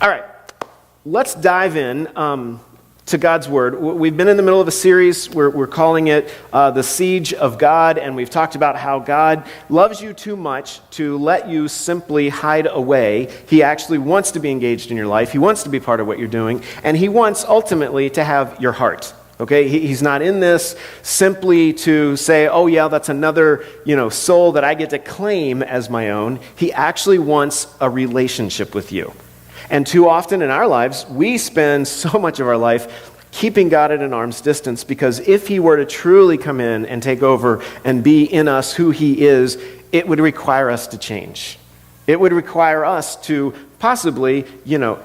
All right, let's dive in to God's Word. We've been in the middle of a series. We're calling it The Siege of God, and we've talked about how God loves you too much to let you simply hide away. He actually wants to be engaged in your life. He wants to be part of what you're doing, and He wants ultimately to have your heart. Okay, he's not in this simply to say, oh yeah, that's another, soul that I get to claim as my own. He actually wants a relationship with you. And too often in our lives, we spend so much of our life keeping God at an arm's distance, because if He were to truly come in and take over and be in us who He is, it would require us to change. It would require us to possibly,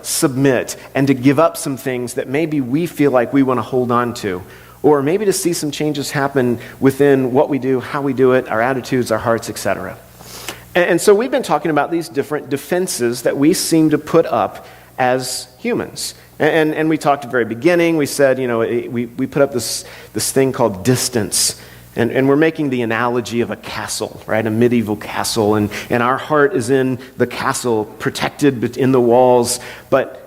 submit and to give up some things that maybe we feel like we want to hold on to, or maybe to see some changes happen within what we do, how we do it, our attitudes, our hearts, etc. And so we've been talking about these different defenses that we seem to put up as humans. And we talked at the very beginning, we said, we put up this thing called distance. And we're making the analogy of a castle, right? A medieval castle. And our heart is in the castle, protected in the walls. But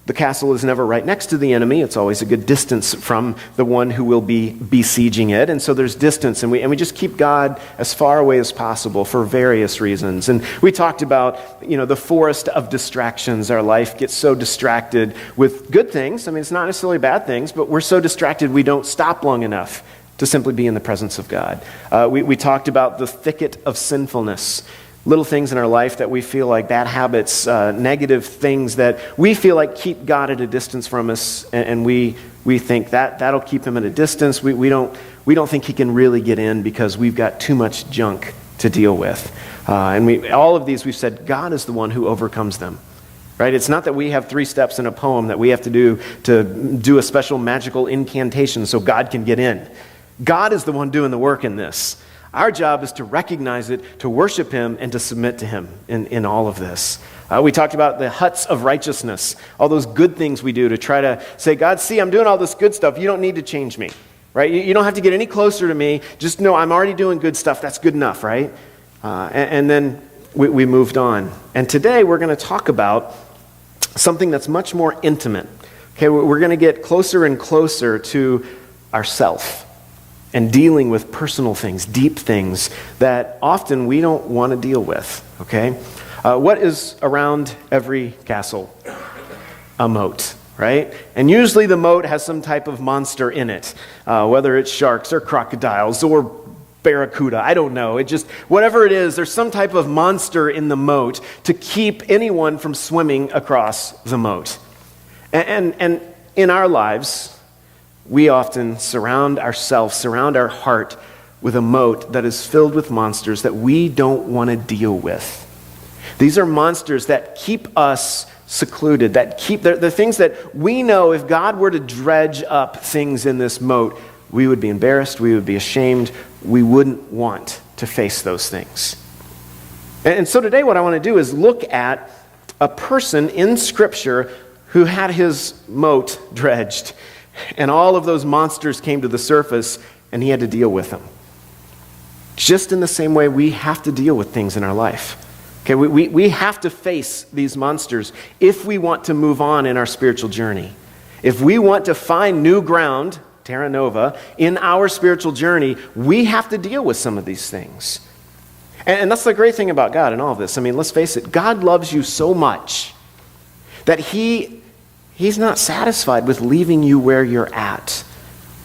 the castle is never right next to the enemy. It's always a good distance from the one who will be besieging it. And so there's distance. And we just keep God as far away as possible for various reasons. And we talked about, the forest of distractions. Our life gets so distracted with good things. I mean, it's not necessarily bad things, but we're so distracted we don't stop long enough to simply be in the presence of God. We talked about the thicket of sinfulness, little things in our life that we feel like bad habits, negative things that we feel like keep God at a distance from us, and we think that'll keep Him at a distance. We don't think He can really get in because we've got too much junk to deal with. All of these we've said God is the one who overcomes them. Right? It's not that we have 3 steps in a poem that we have to do a special magical incantation so God can get in. God is the one doing the work in this. Our job is to recognize it, to worship Him, and to submit to Him in all of this. We talked about the huts of righteousness, all those good things we do to try to say, God, see, I'm doing all this good stuff. You don't need to change me, right? You don't have to get any closer to me. Just know I'm already doing good stuff. That's good enough, right? And then we moved on. And today we're going to talk about something that's much more intimate. Okay, we're going to get closer and closer to ourself and dealing with personal things, deep things that often we don't want to deal with. Okay, what is around every castle? A moat, right? And usually the moat has some type of monster in it, whether it's sharks or crocodiles or barracuda, I don't know. It just, whatever it is, there's some type of monster in the moat to keep anyone from swimming across the moat. And in our lives, we often surround our heart with a moat that is filled with monsters that we don't want to deal with. These are monsters that keep us secluded, they're things that we know if God were to dredge up things in this moat, we would be embarrassed, we would be ashamed, we wouldn't want to face those things. And so today what I want to do is look at a person in Scripture who had his moat dredged, and all of those monsters came to the surface, and he had to deal with them. Just in the same way we have to deal with things in our life. Okay, we have to face these monsters if we want to move on in our spiritual journey. If we want to find new ground, Terra Nova, in our spiritual journey, we have to deal with some of these things. And that's the great thing about God in all of this. I mean, let's face it, God loves you so much that He's not satisfied with leaving you where you're at.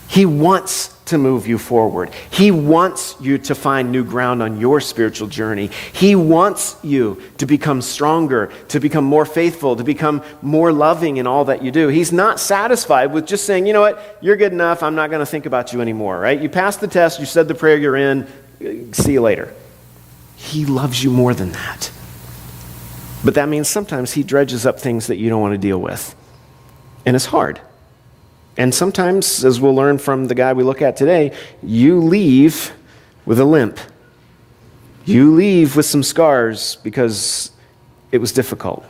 He wants to move you forward. He wants you to find new ground on your spiritual journey. He wants you to become stronger, to become more faithful, to become more loving in all that you do. He's not satisfied with just saying, you know what, you're good enough, I'm not going to think about you anymore, right? You passed the test, you said the prayer, you're in, see you later. He loves you more than that. But that means sometimes He dredges up things that you don't want to deal with. And it's hard. And sometimes, as we'll learn from the guy we look at today, you leave with a limp. You leave with some scars because it was difficult.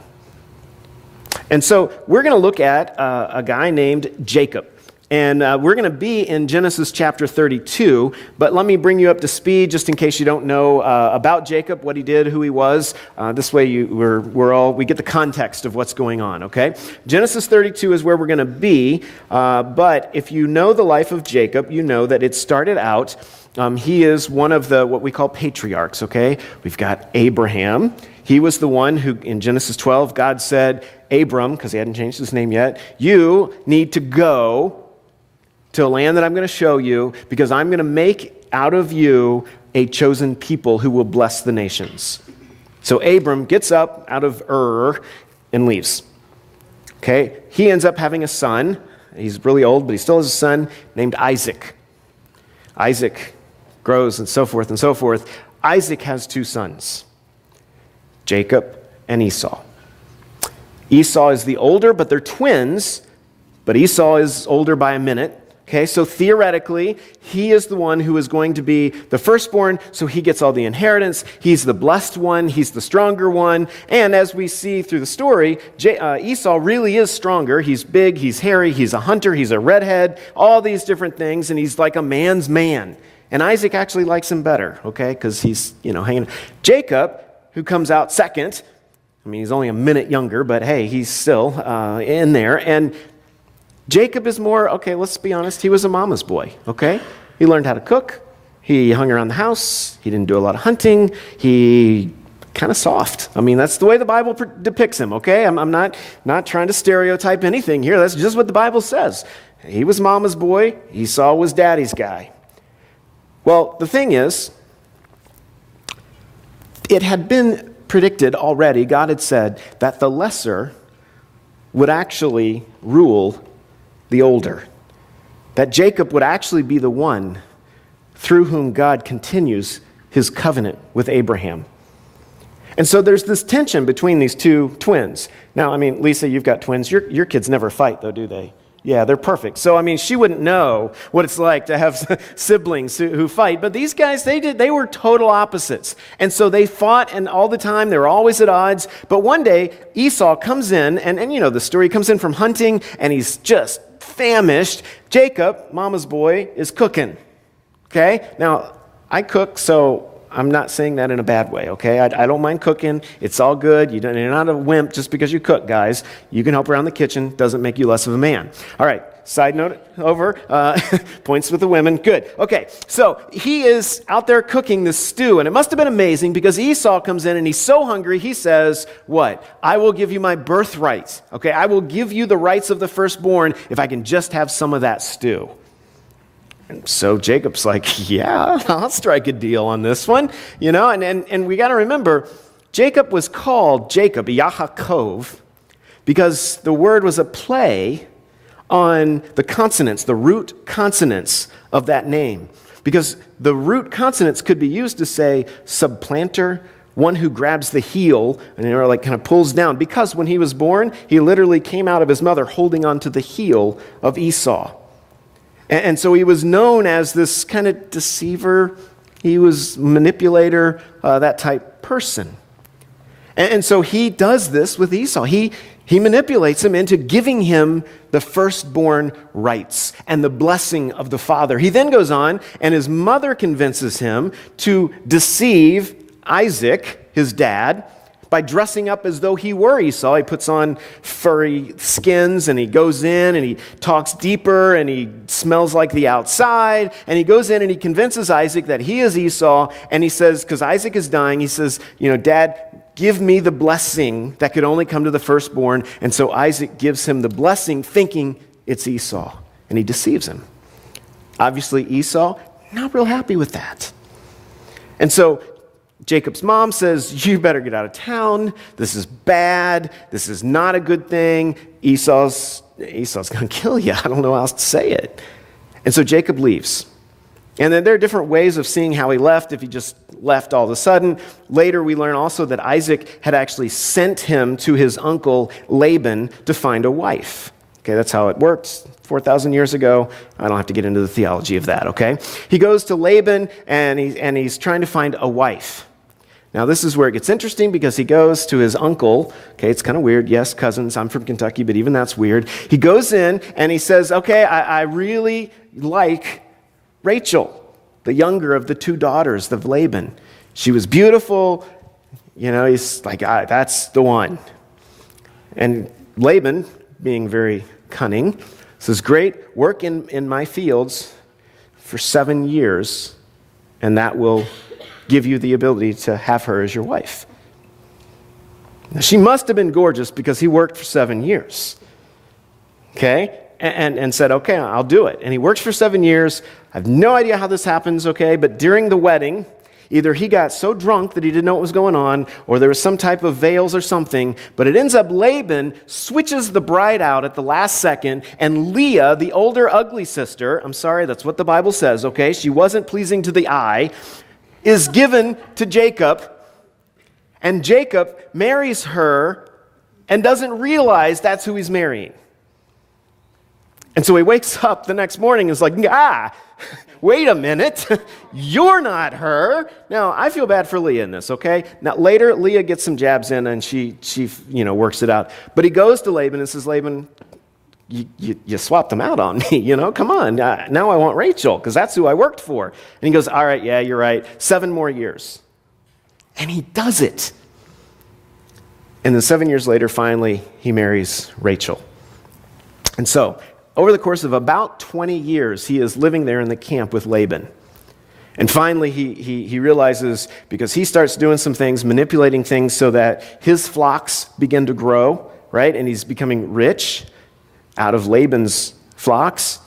And so we're going to look at a guy named Jacob. And we're going to be in Genesis chapter 32, but let me bring you up to speed just in case you don't know about Jacob, what he did, who he was. This way we get the context of what's going on, okay? Genesis 32 is where we're going to be, but if you know the life of Jacob, you know that it started out, he is one of the what we call patriarchs, okay? We've got Abraham. He was the one who, in Genesis 12, God said, Abram, because he hadn't changed his name yet, you need to go to a land that I'm going to show you, because I'm going to make out of you a chosen people who will bless the nations. So Abram gets up out of Ur and leaves. Okay, he ends up having a son. He's really old, but he still has a son named Isaac. Isaac grows and so forth and so forth. Isaac has two sons, Jacob and Esau. Esau is the older, but they're twins, but Esau is older by a minute. Okay, so theoretically, he is the one who is going to be the firstborn, so he gets all the inheritance. He's the blessed one. He's the stronger one. And as we see through the story, Esau really is stronger. He's big, he's hairy, he's a hunter, he's a redhead, all these different things, and he's like a man's man. And Isaac actually likes him better, okay, because he's, hanging. Jacob, who comes out second, I mean, he's only a minute younger, but hey, he's still in there. And Jacob is more, okay, let's be honest, he was a mama's boy, okay? He learned how to cook. He hung around the house. He didn't do a lot of hunting. He kind of soft. I mean, that's the way the Bible depicts him, okay? I'm not trying to stereotype anything here. That's just what the Bible says. He was mama's boy. Esau was daddy's guy. Well, the thing is, it had been predicted already, God had said, that the lesser would actually rule the older. That Jacob would actually be the one through whom God continues his covenant with Abraham. And so there's this tension between these two twins. Now, I mean, Lisa, you've got twins. Your kids never fight, though, do they? Yeah, they're perfect. So, I mean, she wouldn't know what it's like to have siblings who fight. But these guys, they were total opposites. And so they fought, and all the time, they were always at odds. But one day, Esau comes in, and the story, comes in from hunting, and he's just famished. Jacob, mama's boy, is cooking. Okay? Now, I cook, so I'm not saying that in a bad way, okay? I don't mind cooking. It's all good. You're not a wimp just because you cook, guys. You can help around the kitchen. Doesn't make you less of a man. All right, side note over. Points with the women. Good. Okay, so he is out there cooking this stew, and it must have been amazing because Esau comes in, and he's so hungry, he says, what? I will give you my birthright, okay? I will give you the rights of the firstborn if I can just have some of that stew. And so Jacob's like, yeah, I'll strike a deal on this one, and we got to remember, Jacob was called Jacob, Yaakov, because the word was a play on the consonants, the root consonants of that name. Because the root consonants could be used to say supplanter, one who grabs the heel and kind of pulls down. Because when he was born, he literally came out of his mother holding onto the heel of Esau. And so he was known as this kind of deceiver. He was manipulator, that type person. And so he does this with Esau. He manipulates him into giving him the firstborn rights and the blessing of the father. He then goes on, and his mother convinces him to deceive Isaac, his dad, by dressing up as though he were Esau. He puts on furry skins, and he goes in, and he talks deeper, and he smells like the outside, and he goes in, and he convinces Isaac that he is Esau, and he says, because Isaac is dying, he says, Dad, give me the blessing that could only come to the firstborn. And so Isaac gives him the blessing, thinking it's Esau, and he deceives him. Obviously, Esau, not real happy with that. And so Jacob's mom says, you better get out of town. This is bad. This is not a good thing. Esau's going to kill you. I don't know how else to say it. And so Jacob leaves. And then there are different ways of seeing how he left, if he just left all of a sudden. Later, we learn also that Isaac had actually sent him to his uncle Laban to find a wife. Okay, that's how it works. 4,000 years ago. I don't have to get into the theology of that, okay? He goes to Laban, and he's trying to find a wife. Now, this is where it gets interesting because he goes to his uncle. Okay, it's kind of weird. Yes, cousins, I'm from Kentucky, but even that's weird. He goes in and he says, okay, I really like Rachel, the younger of the two daughters of Laban. She was beautiful. He's like, that's the one. And Laban, being very cunning, says, great, work in my fields for 7 years, and that will give you the ability to have her as your wife. Now, she must have been gorgeous because he worked for 7 years. Okay? And said, okay, I'll do it. And he works for 7 years. I have no idea how this happens, okay? But during the wedding, either he got so drunk that he didn't know what was going on, or there was some type of veils or something, but it ends up Laban switches the bride out at the last second, and Leah, the older ugly sister, I'm sorry, that's what the Bible says, okay? She wasn't pleasing to the eye, is given to Jacob, and Jacob marries her and doesn't realize that's who he's marrying. And so he wakes up the next morning and is like, wait a minute, you're not her. Now, I feel bad for Leah in this, okay? Now, later, Leah gets some jabs in and she works it out. But he goes to Laban and says, Laban, you swapped them out on me, come on. Now I want Rachel because that's who I worked for. And he goes, all right, yeah, you're right. 7 more years. And he does it. And then 7 years later, finally, he marries Rachel. And so, over the course of about 20 years, he is living there in the camp with Laban. And finally, he realizes, because he starts doing some things, manipulating things so that his flocks begin to grow, right? And he's becoming rich out of Laban's flocks.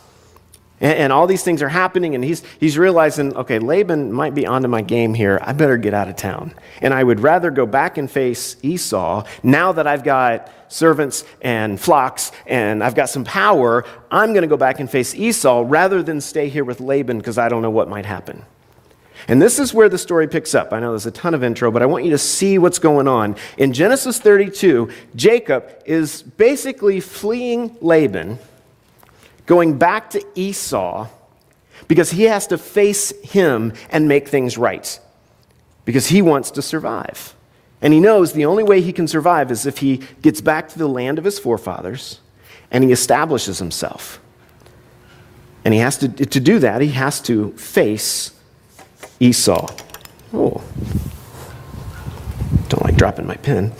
And all these things are happening, and he's realizing, okay, Laban might be onto my game here. I better get out of town. And I would rather go back and face Esau. Now that I've got servants and flocks and I've got some power, I'm going to go back and face Esau rather than stay here with Laban because I don't know what might happen. And this is where the story picks up. I know there's a ton of intro, but I want you to see what's going on. In Genesis 32, Jacob is basically fleeing Laban, going back to Esau because he has to face him and make things right because he wants to survive. And he knows the only way he can survive is if he gets back to the land of his forefathers and he establishes himself. And he has to do that, he has to face Esau. Oh, don't like dropping my pen.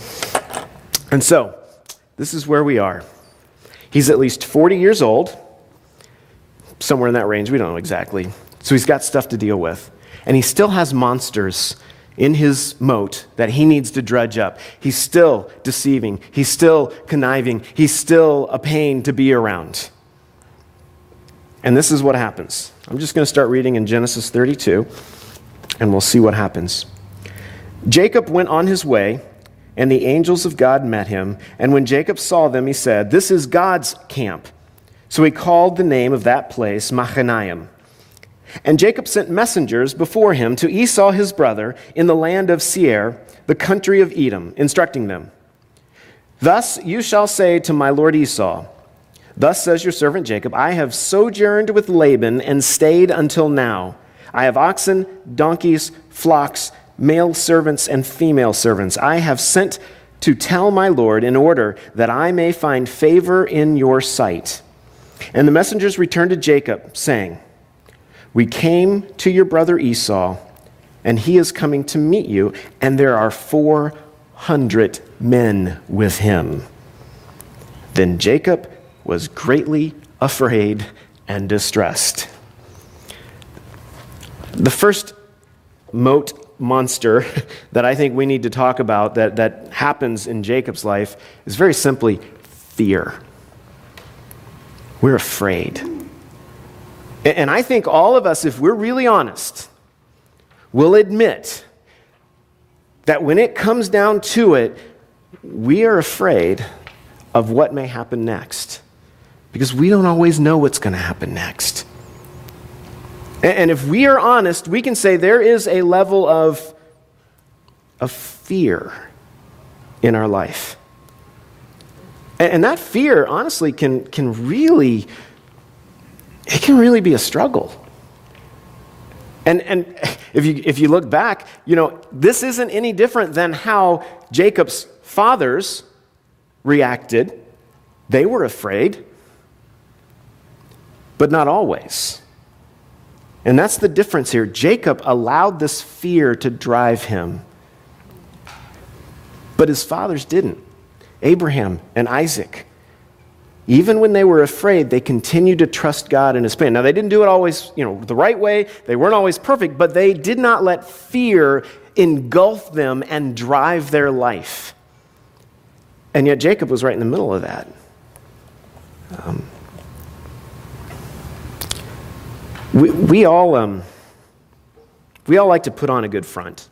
And so, this is where we are. He's at least 40 years old. Somewhere in that range, we don't know exactly. So he's got stuff to deal with. And he still has monsters in his moat that he needs to dredge up. He's still deceiving. He's still conniving. He's still a pain to be around. And this is what happens. I'm just going to start reading in Genesis 32, and we'll see what happens. Jacob went on his way, and the angels of God met him. And when Jacob saw them, he said, "This is God's camp." So he called the name of that place Mahanaim. And Jacob sent messengers before him to Esau his brother in the land of Seir, the country of Edom, instructing them, "Thus you shall say to my lord Esau, thus says your servant Jacob, I have sojourned with Laban and stayed until now. I have oxen, donkeys, flocks, male servants and female servants. I have sent to tell my lord in order that I may find favor in your sight." And the messengers returned to Jacob, saying, "We came to your brother Esau, and he is coming to meet you, and there are 400 men with him." Then Jacob was greatly afraid and distressed. The first moat monster that I think we need to talk about that happens in Jacob's life is very simply fear. We're afraid. And I think all of us, if we're really honest, will admit that when it comes down to it, we are afraid of what may happen next because we don't always know what's going to happen next. And if we are honest, we can say there is a level of fear in our life. And that fear, honestly, can really be a struggle. And if you look back, this isn't any different than how Jacob's fathers reacted. They were afraid, but not always. And that's the difference here. Jacob allowed this fear to drive him, but his fathers didn't. Abraham and Isaac, even when they were afraid, they continued to trust God in his plan. Now, they didn't do it always, the right way. They weren't always perfect, but they did not let fear engulf them and drive their life. And yet Jacob was right in the middle of that. We all like to put on a good front.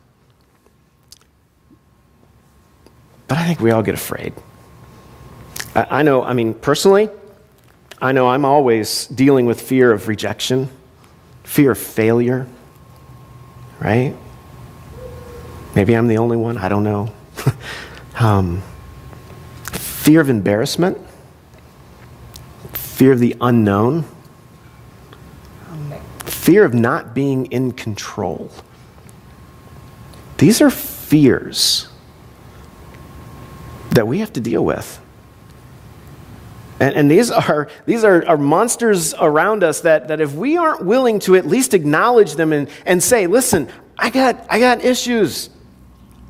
But I think we all get afraid. Personally, I know I'm always dealing with fear of rejection, fear of failure, right? Maybe I'm the only one, I don't know. Fear of embarrassment, fear of the unknown, fear of not being in control. These are fears that we have to deal with. And these are monsters around us that if we aren't willing to at least acknowledge them and say, listen, I got issues.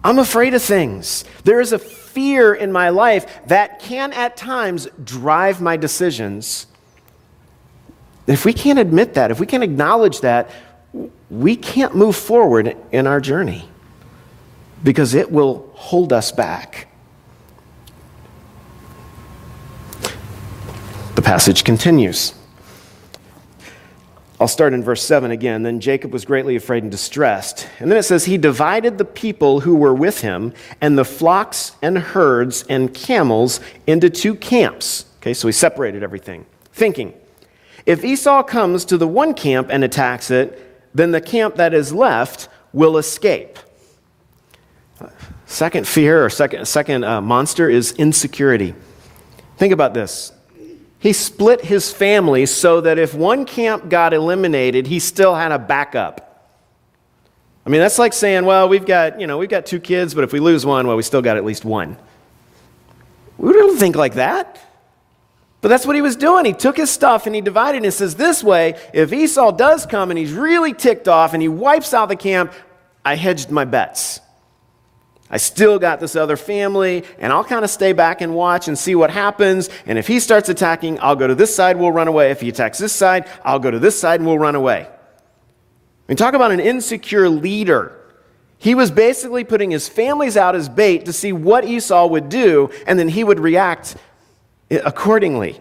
I'm afraid of things. There is a fear in my life that can at times drive my decisions. If we can't admit that, if we can't acknowledge that, we can't move forward in our journey because it will hold us back. The passage continues. I'll start in verse 7 again. Then Jacob was greatly afraid and distressed. And then it says, he divided the people who were with him and the flocks and herds and camels into two camps. Okay, so he separated everything, thinking, if Esau comes to the one camp and attacks it, then the camp that is left will escape. Second fear or second monster is insecurity. Think about this. He split his family so that if one camp got eliminated, he still had a backup. I mean, that's like saying, well, we've got 2 kids, but if we lose one, well, we still got at least one. We don't think like that. But that's what he was doing. He took his stuff and he divided it and says, this way, if Esau does come and he's really ticked off and he wipes out the camp, I hedged my bets. I still got this other family, and I'll kind of stay back and watch and see what happens. And if he starts attacking, I'll go to this side, we'll run away. If he attacks this side, I'll go to this side and we'll run away. I mean, talk about an insecure leader. He was basically putting his families out as bait to see what Esau would do, and then he would react accordingly.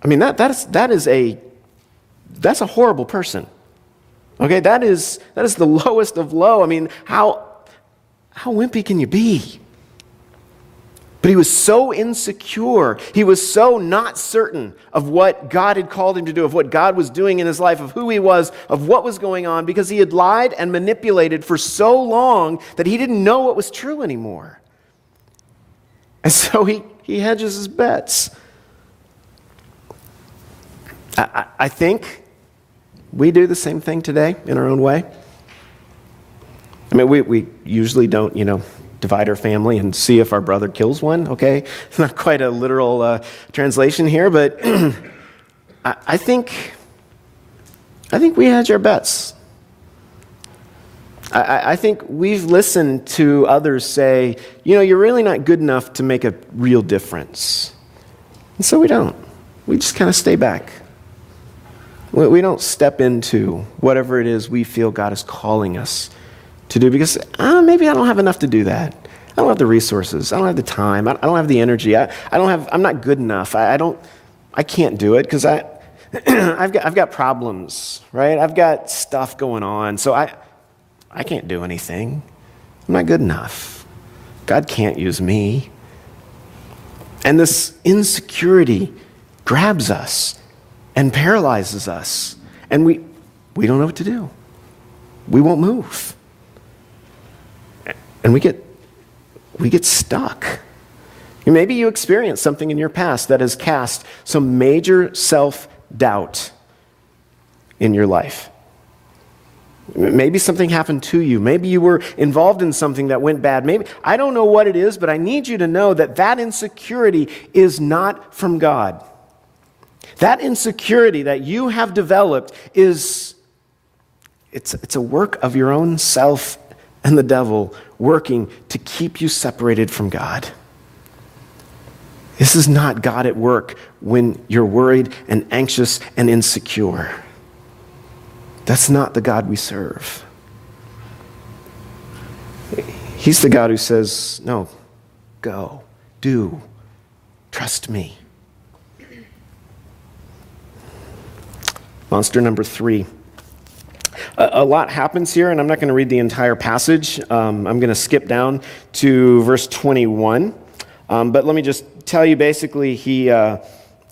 I mean, that's a horrible person. Okay, that is the lowest of low. I mean, how wimpy can you be? But he was so insecure. He was so not certain of what God had called him to do, of what God was doing in his life, of who he was, of what was going on, because he had lied and manipulated for so long that he didn't know what was true anymore. And so he hedges his bets. I think we do the same thing today in our own way. I mean, we usually don't, divide our family and see if our brother kills one, okay? It's not quite a literal translation here, but I think we hedge our bets. I think we've listened to others say, you're really not good enough to make a real difference. And so we don't. We just kind of stay back. We don't step into whatever it is we feel God is calling us to do because maybe I don't have enough to do that. I don't have the resources. I don't have the time. I don't have the energy. I'm not good enough. I can't do it because I've got problems, right? I've got stuff going on. So I can't do anything. I'm not good enough. God can't use me. And this insecurity grabs us and paralyzes us. And we don't know what to do. We won't move. And we get stuck. Maybe you experienced something in your past that has cast some major self-doubt in your life. Maybe something happened to you. Maybe you were involved in something that went bad. Maybe, I don't know what it is, but I need you to know that that insecurity is not from God. That insecurity that you have developed it's a work of your own self and the devil working to keep you separated from God. This is not God at work when you're worried and anxious and insecure. That's not the God we serve. He's the God who says, no, go, do, trust me. Monster number 3. A lot happens here, and I'm not going to read the entire passage. I'm going to skip down to verse 21. But let me just tell you, basically, he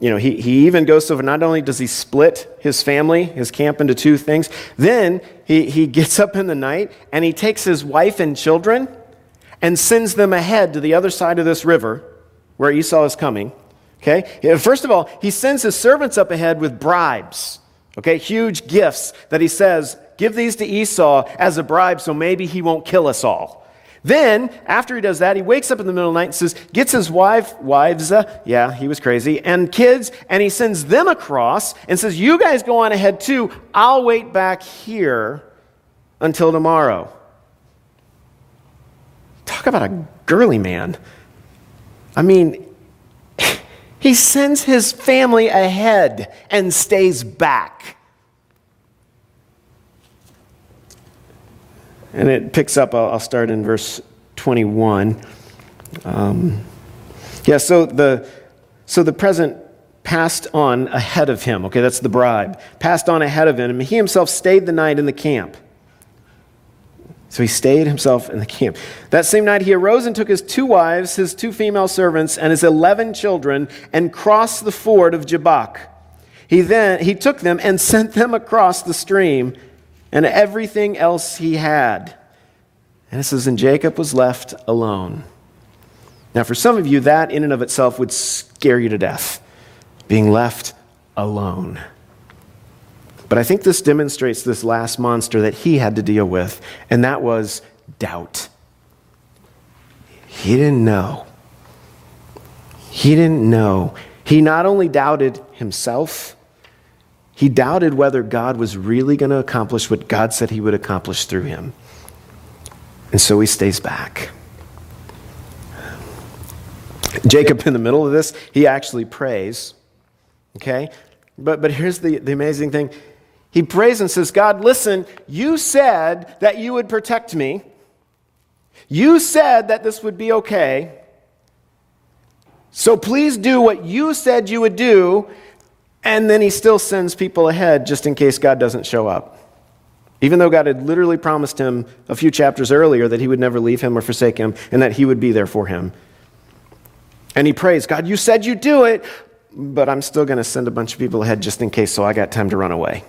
even goes so far. Not only does he split his family, his camp, into 2 things, then he gets up in the night and he takes his wife and children and sends them ahead to the other side of this river where Esau is coming. Okay? First of all, he sends his servants up ahead with bribes. Okay? Huge gifts that he says, give these to Esau as a bribe so maybe he won't kill us all. Then, after he does that, he wakes up in the middle of the night and says, gets his wives, he was crazy, and kids, and he sends them across and says, you guys go on ahead too. I'll wait back here until tomorrow. Talk about a girly man. I mean, he sends his family ahead and stays back. And it picks up, I'll start in verse 21. So the present passed on ahead of him. Okay, that's the bribe. Passed on ahead of him, and he himself stayed the night in the camp. So he stayed himself in the camp. That same night he arose and took his 2 wives, his 2 female servants, and his 11 children, and crossed the ford of Jabbok. He took them and sent them across the stream, and everything else he had. And it says, and Jacob was left alone. Now, for some of you, that in and of itself would scare you to death, being left alone. But I think this demonstrates this last monster that he had to deal with, and that was doubt. He didn't know. He didn't know. He not only doubted himself, he doubted whether God was really going to accomplish what God said he would accomplish through him. And so he stays back. Jacob, in the middle of this, he actually prays. Okay? But here's the amazing thing. He prays and says, God, listen, you said that you would protect me. You said that this would be okay. So please do what you said you would do. And then he still sends people ahead just in case God doesn't show up. Even though God had literally promised him a few chapters earlier that he would never leave him or forsake him and that he would be there for him. And he prays, God, you said you'd do it, but I'm still going to send a bunch of people ahead just in case so I got time to run away.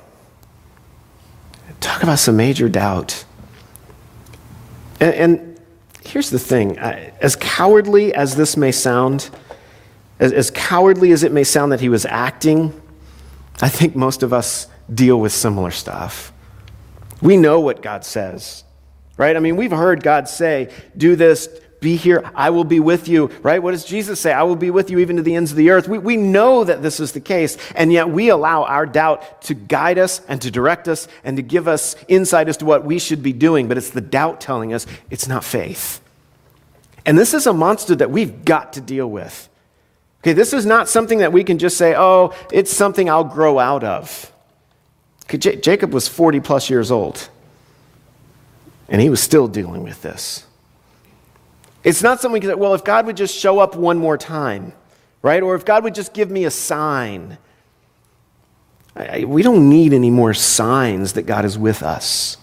Talk about some major doubt. And here's the thing. As cowardly as this may sound, as cowardly as it may sound that he was acting, I think most of us deal with similar stuff. We know what God says, right? I mean, we've heard God say, do this, be here, I will be with you, right? What does Jesus say? I will be with you even to the ends of the earth. We know that this is the case, and yet we allow our doubt to guide us and to direct us and to give us insight as to what we should be doing, but it's the doubt telling us it's not faith. And this is a monster that we've got to deal with. Okay, this is not something that we can just say, oh, it's something I'll grow out of. Okay, Jacob was 40 plus years old, and he was still dealing with this. It's not something we can say, well, if God would just show up one more time, right? Or if God would just give me a sign. We don't need any more signs that God is with us.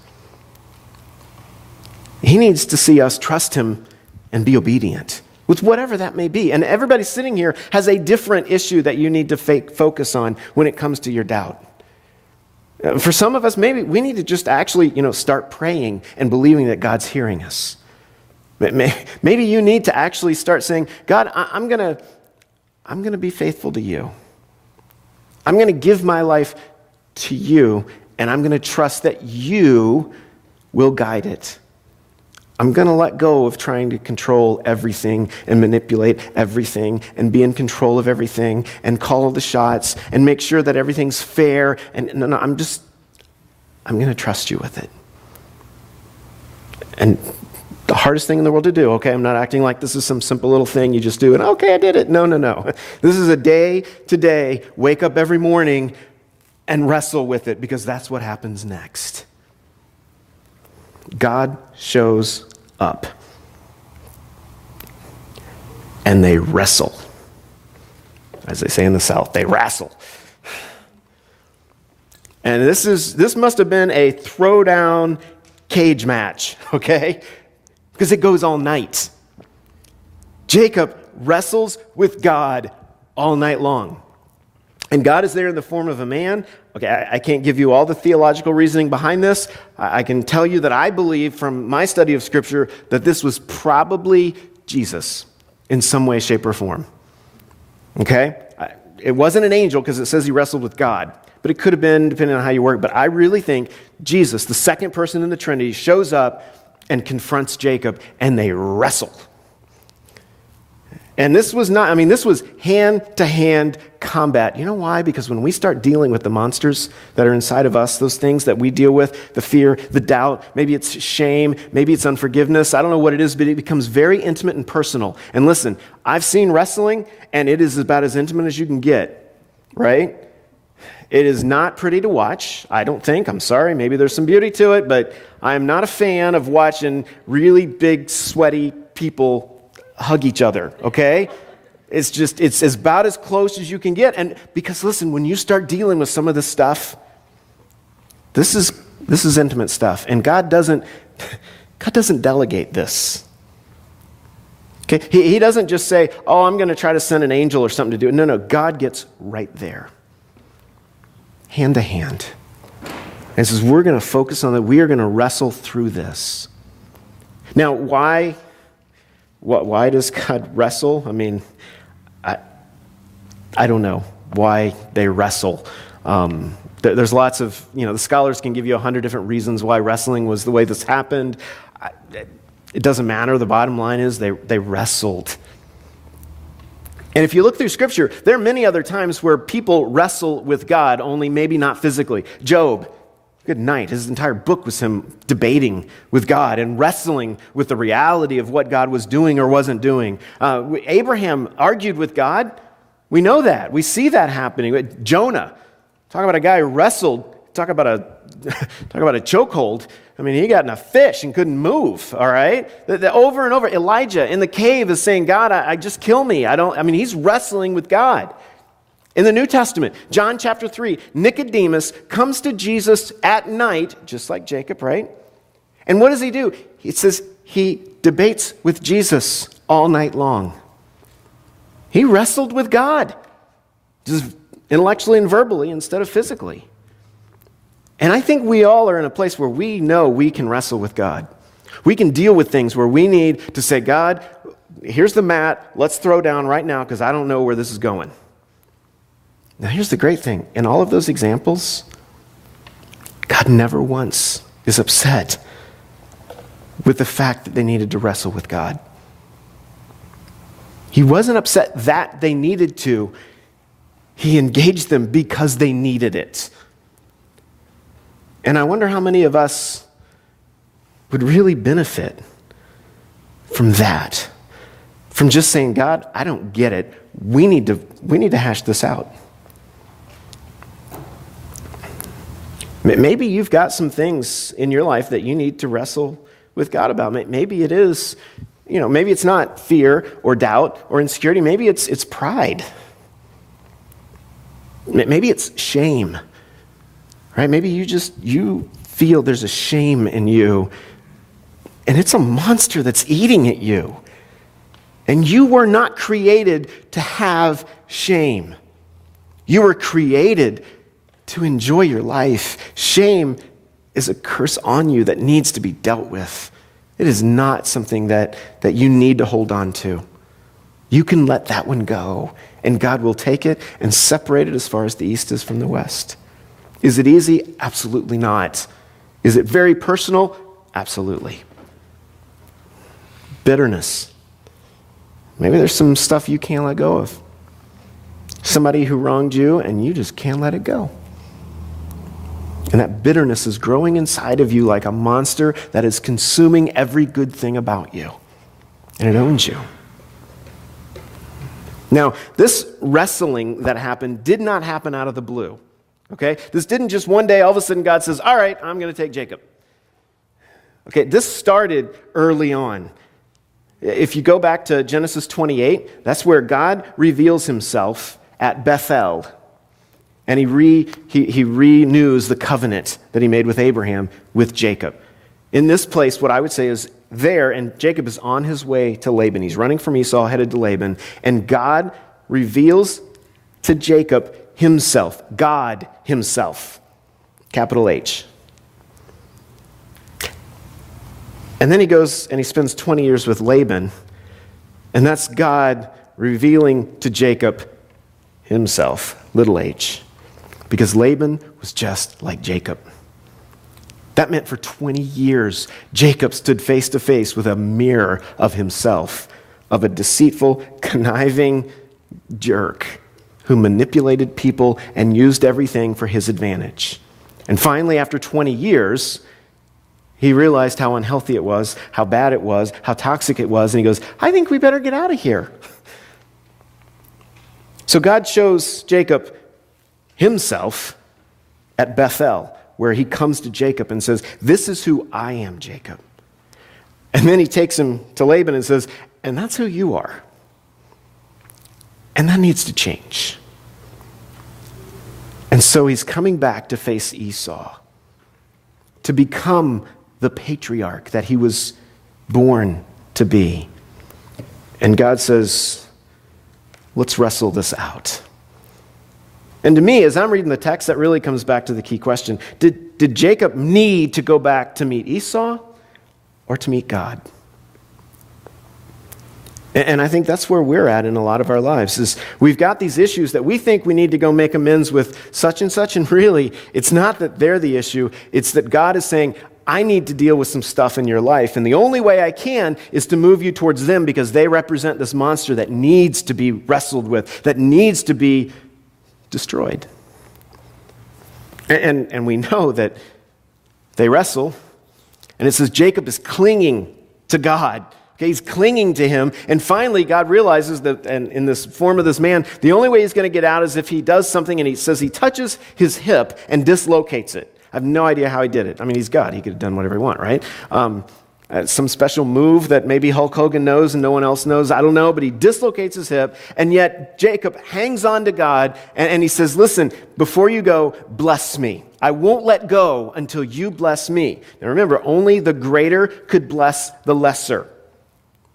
He needs to see us trust him and be obedient with whatever that may be. And everybody sitting here has a different issue that you need to focus on when it comes to your doubt. For some of us, maybe we need to just actually, start praying and believing that God's hearing us. Maybe you need to actually start saying, God, I'm going to be faithful to you. I'm going to give my life to you, and I'm going to trust that you will guide it. I'm going to let go of trying to control everything and manipulate everything and be in control of everything and call the shots and make sure that everything's fair. And no, I'm going to trust you with it. And the hardest thing in the world to do, okay? I'm not acting like this is some simple little thing you just do and okay, I did it. No. This is a day-to-day, wake up every morning and wrestle with it because that's what happens next. God shows up. And they wrestle. As they say in the South, they wrestle. And this must have been a throwdown cage match, okay? Because it goes all night. Jacob wrestles with God all night long. And God is there in the form of a man. Okay, I can't give you all the theological reasoning behind this. I can tell you that I believe from my study of Scripture that this was probably Jesus in some way, shape, or form. Okay? It wasn't an angel because it says he wrestled with God. But it could have been, depending on how you work. But I really think Jesus, the second person in the Trinity, shows up and confronts Jacob, and they wrestle. And this was hand-to-hand combat. You know why? Because when we start dealing with the monsters that are inside of us, those things that we deal with, the fear, the doubt, maybe it's shame, maybe it's unforgiveness, I don't know what it is, but it becomes very intimate and personal. And listen, I've seen wrestling, and it is about as intimate as you can get, right? It is not pretty to watch, I don't think. I'm sorry, maybe there's some beauty to it, but I am not a fan of watching really big, sweaty people hug each other, okay? It's about as close as you can get. And because listen, when you start dealing with some of this stuff, this is intimate stuff. And God doesn't delegate this. Okay? He doesn't just say, oh, I'm going to try to send an angel or something to do it. No, God gets right there. Hand to hand. And says, we're going to focus on that. We are going to wrestle through this. Now, why does God wrestle? I mean, I don't know why they wrestle. There's lots of, the scholars can give you 100 different reasons why wrestling was the way this happened. It doesn't matter. The bottom line is they wrestled. And if you look through Scripture, there are many other times where people wrestle with God, only maybe not physically. Job, good night. His entire book was him debating with God and wrestling with the reality of what God was doing or wasn't doing. Abraham argued with God. We know that. We see that happening. Jonah, talk about a guy who wrestled. Talk about a chokehold. I mean, he got in a fish and couldn't move, all right? Over and over, Elijah in the cave is saying, God, I just kill me. He's wrestling with God. In the New Testament, John chapter 3, Nicodemus comes to Jesus at night, just like Jacob, right? And what does he do? It says he debates with Jesus all night long. He wrestled with God, just intellectually and verbally instead of physically. And I think we all are in a place where we know we can wrestle with God. We can deal with things where we need to say, God, here's the mat, let's throw down right now because I don't know where this is going. Now, here's the great thing. In all of those examples, God never once is upset with the fact that they needed to wrestle with God. He wasn't upset that they needed to. He engaged them because they needed it. And I wonder how many of us would really benefit from that. From just saying, God, I don't get it. We need to hash this out. Maybe you've got some things in your life that you need to wrestle with God about. Maybe it is, maybe it's not fear or doubt or insecurity. Maybe it's pride. Maybe it's shame, right? Maybe you feel there's a shame in you, and it's a monster that's eating at you. And you were not created to have shame. You were created to enjoy your life. Shame is a curse on you that needs to be dealt with. It is not something that you need to hold on to. You can let that one go, and God will take it and separate it as far as the east is from the west. Is it easy? Absolutely not. Is it very personal? Absolutely. Bitterness. Maybe there's some stuff you can't let go of. Somebody who wronged you and you just can't let it go. And that bitterness is growing inside of you like a monster that is consuming every good thing about you. And it owns you. Now, this wrestling that happened did not happen out of the blue. Okay? This didn't just one day, all of a sudden God says, all right, I'm going to take Jacob. Okay, this started early on. If you go back to Genesis 28, that's where God reveals himself at Bethel. And he renews the covenant that he made with Abraham with Jacob. In this place, what I would say is there, and Jacob is on his way to Laban. He's running from Esau, headed to Laban. And God reveals to Jacob himself, God himself, capital H. And then he goes and he spends 20 years with Laban. And that's God revealing to Jacob himself, little h. Because Laban was just like Jacob. That meant for 20 years, Jacob stood face to face with a mirror of himself, of a deceitful, conniving jerk who manipulated people and used everything for his advantage. And finally, after 20 years, he realized how unhealthy it was, how bad it was, how toxic it was, and he goes, I think we better get out of here. So God shows Jacob himself at Bethel, where he comes to Jacob and says, this is who I am, Jacob. And then he takes him to Laban and says, and that's who you are. And that needs to change. And so he's coming back to face Esau, to become the patriarch that he was born to be. And God says, let's wrestle this out. And to me, as I'm reading the text, that really comes back to the key question. Did Jacob need to go back to meet Esau or to meet God? And I think that's where we're at in a lot of our lives, is we've got these issues that we think we need to go make amends with such, and really, it's not that they're the issue. It's that God is saying, I need to deal with some stuff in your life, and the only way I can is to move you towards them because they represent this monster that needs to be wrestled with, that needs to be destroyed. And we know that they wrestle, and it says Jacob is clinging to God. Okay, he's clinging to him, and finally God realizes that, and in this form of this man, the only way he's going to get out is if he does something, and he says he touches his hip and dislocates it. I have no idea how he did it. I mean, he's God. He could have done whatever he want, right? Some special move that maybe Hulk Hogan knows and no one else knows. I don't know, but he dislocates his hip, and yet Jacob hangs on to God, and he says, listen, before you go, bless me. I won't let go until you bless me. Now remember, only the greater could bless the lesser.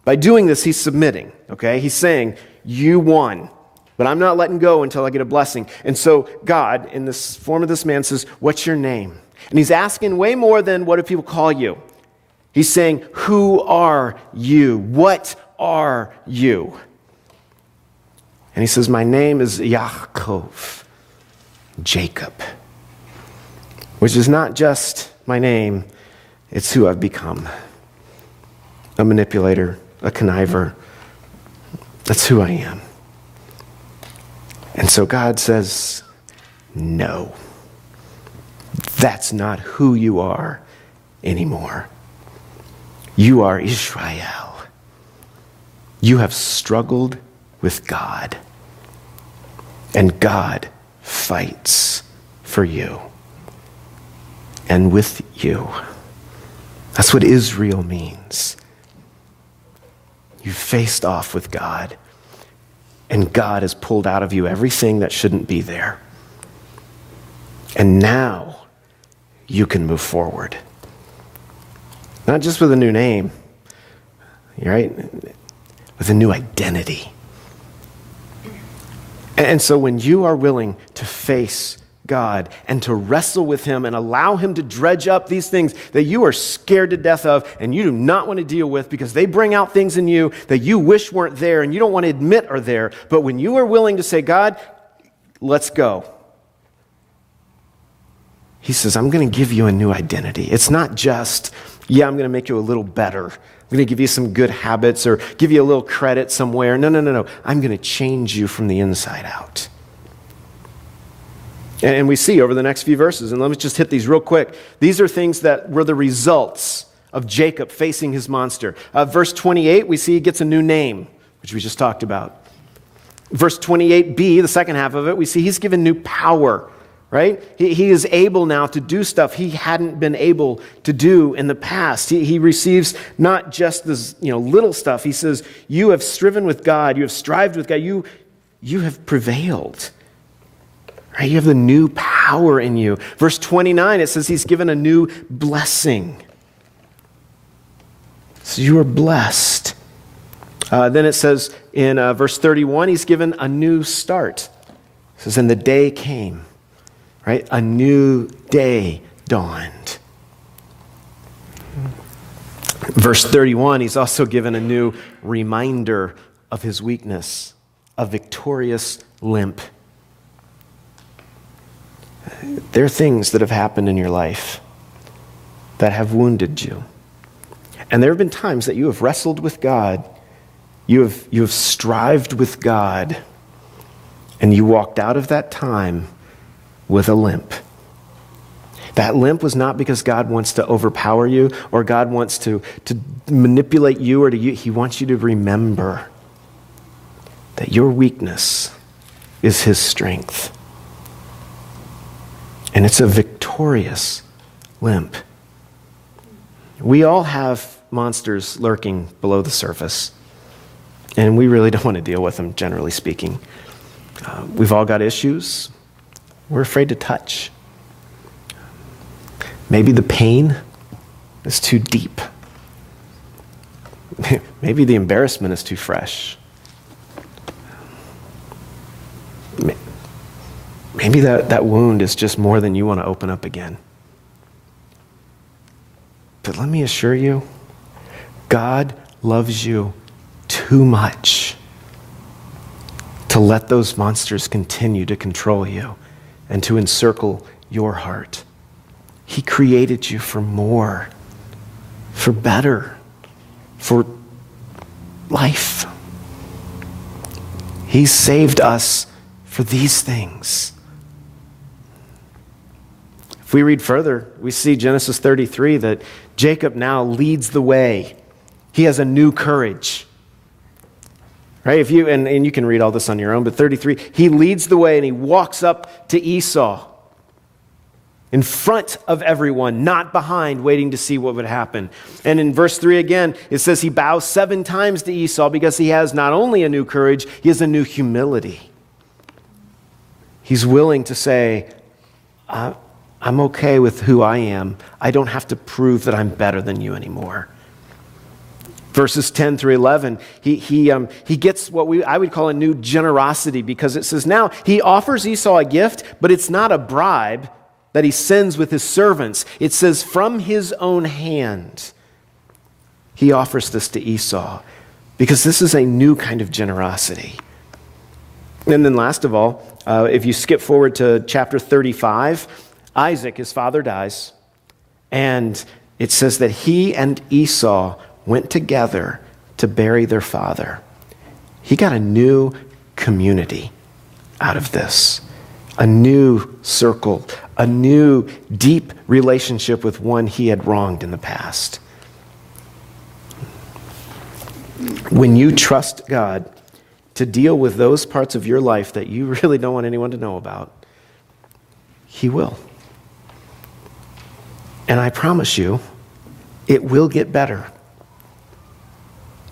By doing this, he's submitting, okay? He's saying, you won, but I'm not letting go until I get a blessing. And so God, in this form of this man, says, what's your name? And he's asking way more than what do people call you? He's saying, who are you? What are you? And he says, my name is Yaakov, Jacob, which is not just my name, it's who I've become. A manipulator, a conniver. That's who I am. And so God says, no, that's not who you are anymore. You are Israel. You have struggled with God, and God fights for you and with you. That's what Israel means. You faced off with God, and God has pulled out of you everything that shouldn't be there. And now you can move forward. Not just with a new name, right? With a new identity. And so when you are willing to face God and to wrestle with him and allow him to dredge up these things that you are scared to death of and you do not want to deal with because they bring out things in you that you wish weren't there and you don't want to admit are there. But when you are willing to say, God, let's go. He says, I'm going to give you a new identity. It's not just, I'm going to make you a little better. I'm going to give you some good habits or give you a little credit somewhere. No. I'm going to change you from the inside out. And we see over the next few verses, and let me just hit these real quick. These are things that were the results of Jacob facing his monster. Verse 28, we see he gets a new name, which we just talked about. Verse 28b, the second half of it, we see he's given new power, right? He is able now to do stuff he hadn't been able to do in the past. He receives not just this little stuff. He says, you have striven with God, you have strived with God, you have prevailed. Right? You have the new power in you. Verse 29, it says he's given a new blessing. So you are blessed. Then it says in verse 31, he's given a new start. It says, and the day came, right? A new day dawned. Verse 31, he's also given a new reminder of his weakness, a victorious limp. There are things that have happened in your life that have wounded you. And there have been times that you have wrestled with God, you have strived with God, and you walked out of that time with a limp. That limp was not because God wants to overpower you or God wants to manipulate you or he wants you to remember that your weakness is his strength. And it's a victorious limp. We all have monsters lurking below the surface, and we really don't want to deal with them, generally speaking. We've all got issues we're afraid to touch. Maybe the pain is too deep. Maybe the embarrassment is too fresh. Maybe that wound is just more than you want to open up again. But let me assure you, God loves you too much to let those monsters continue to control you and to encircle your heart. He created you for more, for better, for life. He saved us for these things. If we read further, we see Genesis 33 that Jacob now leads the way. He has a new courage. Right? If you and you can read all this on your own, but 33, he leads the way and he walks up to Esau in front of everyone, not behind, waiting to see what would happen. And in verse 3 again, it says he bows 7 times to Esau because he has not only a new courage, he has a new humility. He's willing to say, I'm okay with who I am. I don't have to prove that I'm better than you anymore. Verses 10 through 11, he gets what I would call a new generosity, because it says now he offers Esau a gift, but it's not a bribe that he sends with his servants. It says from his own hand, he offers this to Esau, because this is a new kind of generosity. And then last of all, if you skip forward to chapter 35, Isaac, his father, dies, and it says that he and Esau went together to bury their father. He got a new community out of this, a new circle, a new deep relationship with one he had wronged in the past. When you trust God to deal with those parts of your life that you really don't want anyone to know about, he will. And I promise you, it will get better.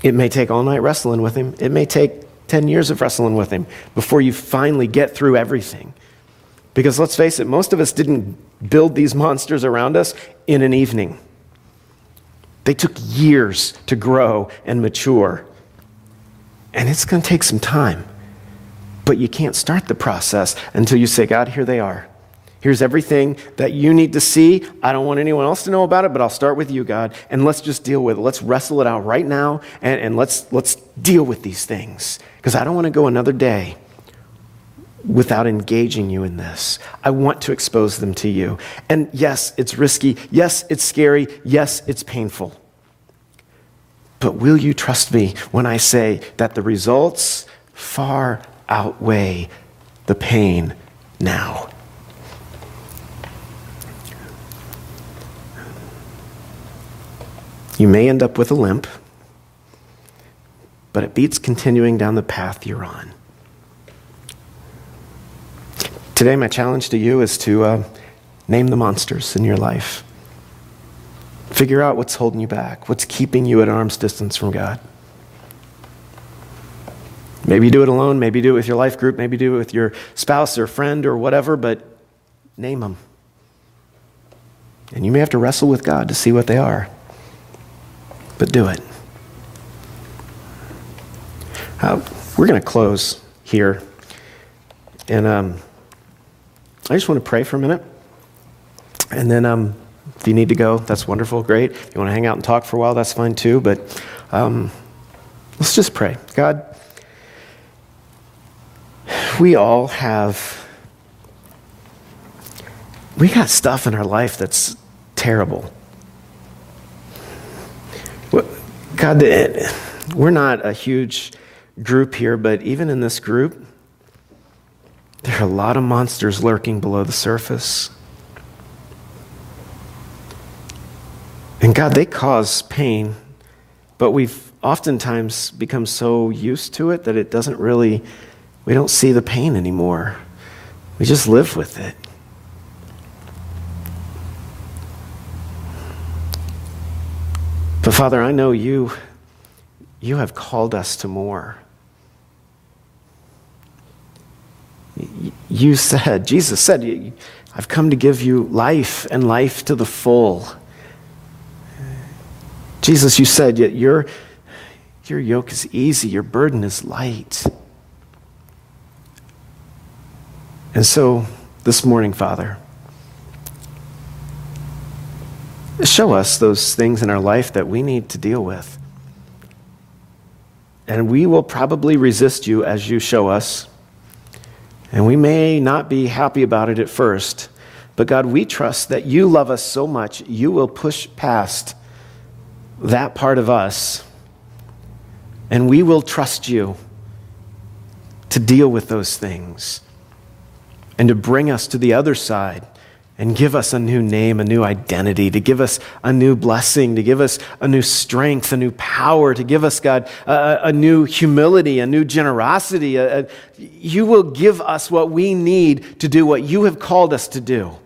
It may take all night wrestling with him. It may take 10 years of wrestling with him before you finally get through everything. Because let's face it, most of us didn't build these monsters around us in an evening. They took years to grow and mature. And it's going to take some time. But you can't start the process until you say, God, here they are. Here's everything that you need to see. I don't want anyone else to know about it, but I'll start with you, God, and let's just deal with it. Let's wrestle it out right now, and let's deal with these things. Because I don't want to go another day without engaging you in this. I want to expose them to you. And yes, it's risky. Yes, it's scary. Yes, it's painful. But will you trust me when I say that the results far outweigh the pain now? You may end up with a limp, but it beats continuing down the path you're on. Today, my challenge to you is to name the monsters in your life. Figure out what's holding you back, what's keeping you at arm's distance from God. Maybe you do it alone, maybe you do it with your life group, maybe you do it with your spouse or friend or whatever, but name them. And you may have to wrestle with God to see what they are. But do it. We're going to close here. And I just want to pray for a minute. And then if you need to go, that's wonderful, great. If you want to hang out and talk for a while, that's fine too. But let's just pray. God, we got stuff in our life that's terrible. God, we're not a huge group here, but even in this group, there are a lot of monsters lurking below the surface. And God, they cause pain, but we've oftentimes become so used to it that we don't see the pain anymore. We just live with it. But Father, I know you have called us to more. Jesus said, I've come to give you life and life to the full. Jesus, you said, your yoke is easy, your burden is light. And so this morning, Father, show us those things in our life that we need to deal with. And we will probably resist you as you show us. And we may not be happy about it at first, but God, we trust that you love us so much, you will push past that part of us, and we will trust you to deal with those things and to bring us to the other side and give us a new name, a new identity, to give us a new blessing, to give us a new strength, a new power, to give us, God, a new humility, a new generosity. You will give us what we need to do what you have called us to do.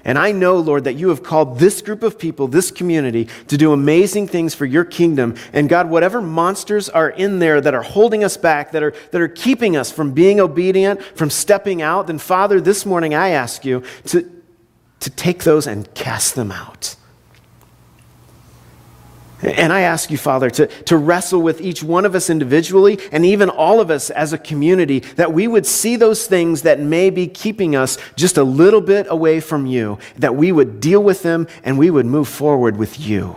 And I know, Lord, that you have called this group of people, this community, to do amazing things for your kingdom. And God, whatever monsters are in there that are holding us back, that are keeping us from being obedient, from stepping out, then Father, this morning I ask you to take those and cast them out. And I ask you, Father, to wrestle with each one of us individually and even all of us as a community, that we would see those things that may be keeping us just a little bit away from you, that we would deal with them and we would move forward with you.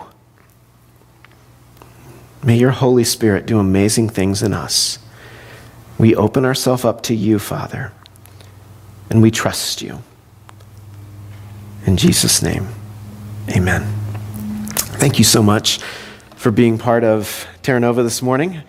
May your Holy Spirit do amazing things in us. We open ourselves up to you, Father, and we trust you. In Jesus' name, amen. Thank you so much for being part of Terra Nova this morning.